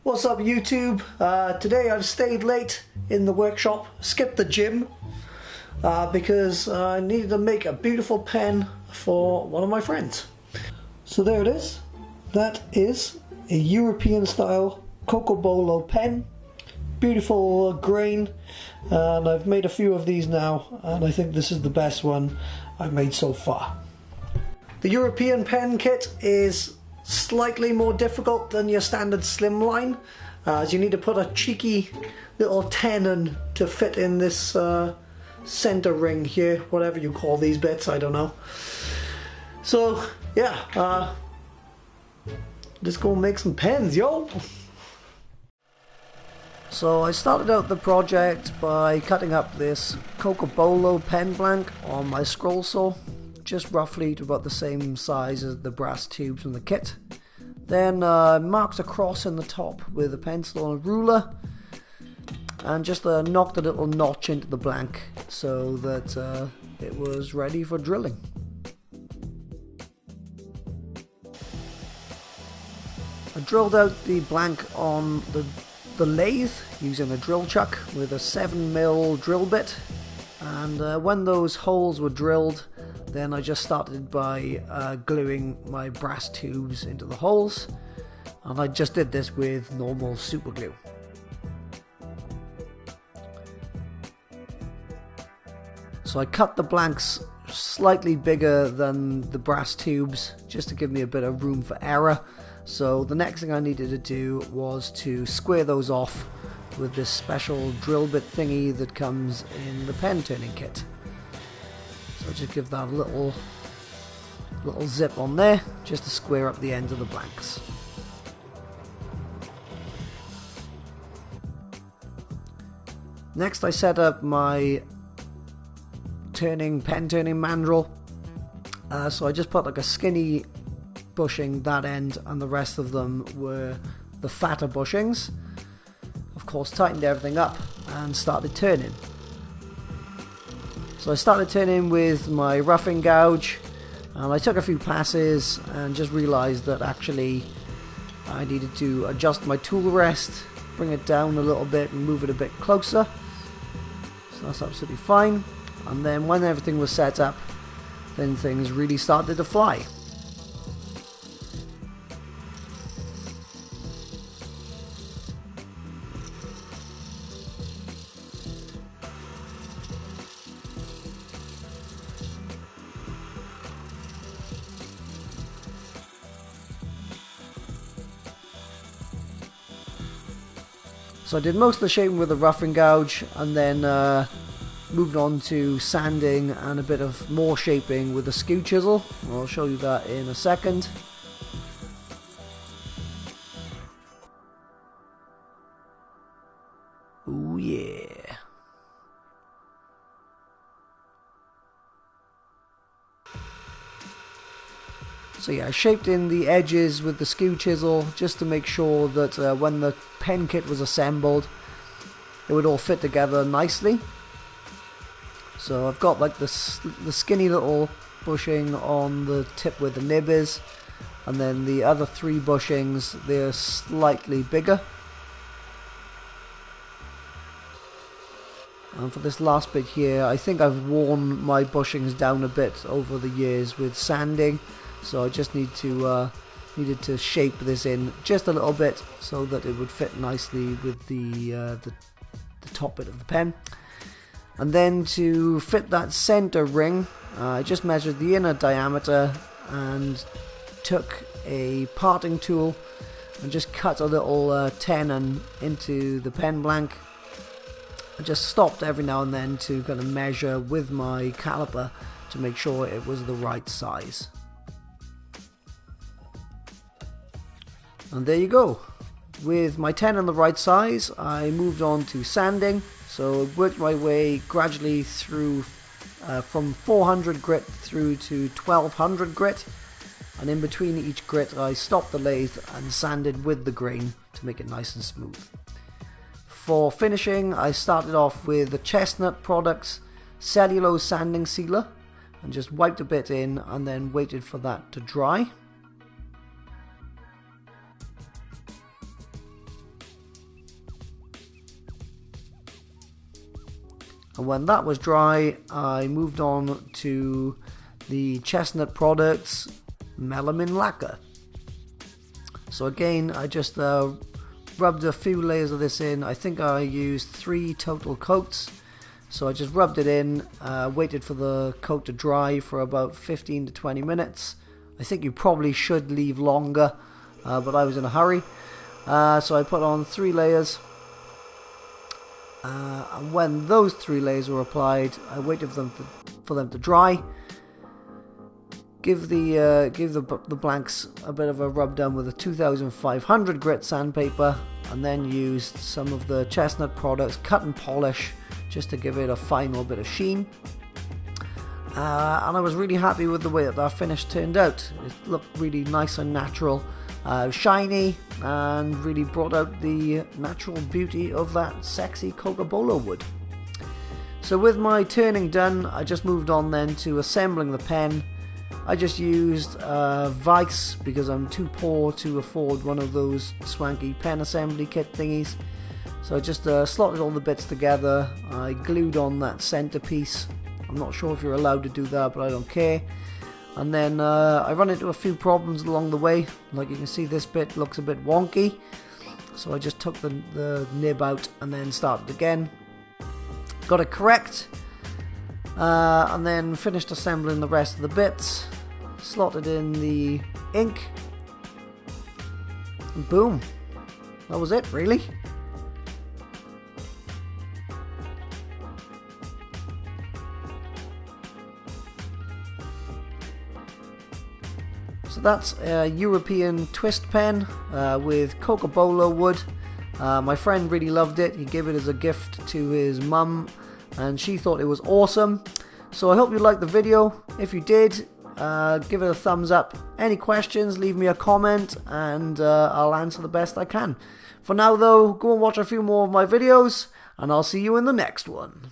What's up YouTube? Today I've stayed late in the workshop, skipped the gym because I needed to make a beautiful pen for one of my friends. So there it is. That is a European style Cocobolo pen. Beautiful grain, and I've made a few of these now, and I think this is the best one I've made so far. The European pen kit is slightly more difficult than your standard slimline, as you need to put a cheeky little tenon to fit in this center ring here, whatever you call these bits, I don't know. So yeah, let's go make some pens, yo! So I started out the project by cutting up this Cocobolo pen blank on my scroll saw, just roughly to about the same size as the brass tubes from the kit. Then marked a cross in the top with a pencil and a ruler, and just knocked a little notch into the blank so that it was ready for drilling. I drilled out the blank on the lathe using a drill chuck with a 7mm drill bit, and when those holes were drilled, then I just started by gluing my brass tubes into the holes, and I just did this with normal super glue. So I cut the blanks slightly bigger than the brass tubes just to give me a bit of room for error. So the next thing I needed to do was to square those off with this special drill bit thingy that comes in the pen turning kit. So just give that a little zip on there just to square up the ends of the blanks. Next I set up my pen turning mandrel. So I just put like a skinny bushing that end, and the rest of them were the fatter bushings. Of course, tightened everything up and started turning. So I started turning with my roughing gouge, and I took a few passes and just realized that actually I needed to adjust my tool rest, bring it down a little bit and move it a bit closer. So that's absolutely fine. And then when everything was set up, then things really started to fly. So I did most of the shaping with a roughing gouge, and then moved on to sanding and a bit of more shaping with a skew chisel. I'll show you that in a second. Ooh yeah. So yeah, I shaped in the edges with the skew chisel just to make sure that when the pen kit was assembled, it would all fit together nicely. So I've got like the skinny little bushing on the tip where the nib is, and then the other three bushings, they're slightly bigger. And for this last bit here, I think I've worn my bushings down a bit over the years with sanding. So I just needed to shape this in just a little bit so that it would fit nicely with the top bit of the pen. And then to fit that center ring, I just measured the inner diameter and took a parting tool and just cut a little tenon into the pen blank. I just stopped every now and then to kind of measure with my caliper to make sure it was the right size. And there you go. With my tenon the right size, I moved on to sanding. So I worked my way gradually through from 400 grit through to 1200 grit. And in between each grit, I stopped the lathe and sanded with the grain to make it nice and smooth. For finishing, I started off with the Chestnut Products cellulose sanding sealer and just wiped a bit in and then waited for that to dry. And when that was dry, I moved on to the Chestnut Products Melamine Lacquer. So again, I just rubbed a few layers of this in. I think I used 3 total coats. So I just rubbed it in, waited for the coat to dry for about 15 to 20 minutes. I think you probably should leave longer, but I was in a hurry. So I put on 3 layers. And when those 3 layers were applied, I waited for them to dry. Give the blanks a bit of a rub down with a 2500 grit sandpaper, and then used some of the Chestnut Products cut and polish just to give it a final bit of sheen. And I was really happy with the way that finish turned out. It looked really nice and natural, shiny, and really brought out the natural beauty of that sexy Cocobolo wood. So with my turning done, I just moved on then to assembling the pen. I just used Vice because I'm too poor to afford one of those swanky pen assembly kit thingies. So I just slotted all the bits together. I glued on that centerpiece. I'm not sure if you're allowed to do that, but I don't care. And then I run into a few problems along the way. Like you can see, this bit looks a bit wonky. So I just took the nib out and then started again. Got it correct. And then finished assembling the rest of the bits. Slotted in the ink. And boom. That was it, really. So that's a European twist pen with Cocobolo wood. My friend really loved it. He gave it as a gift to his mum, and she thought it was awesome. So I hope you liked the video. If you did, give it a thumbs up. Any questions, leave me a comment, and I'll answer the best I can. For now though, go and watch a few more of my videos, and I'll see you in the next one.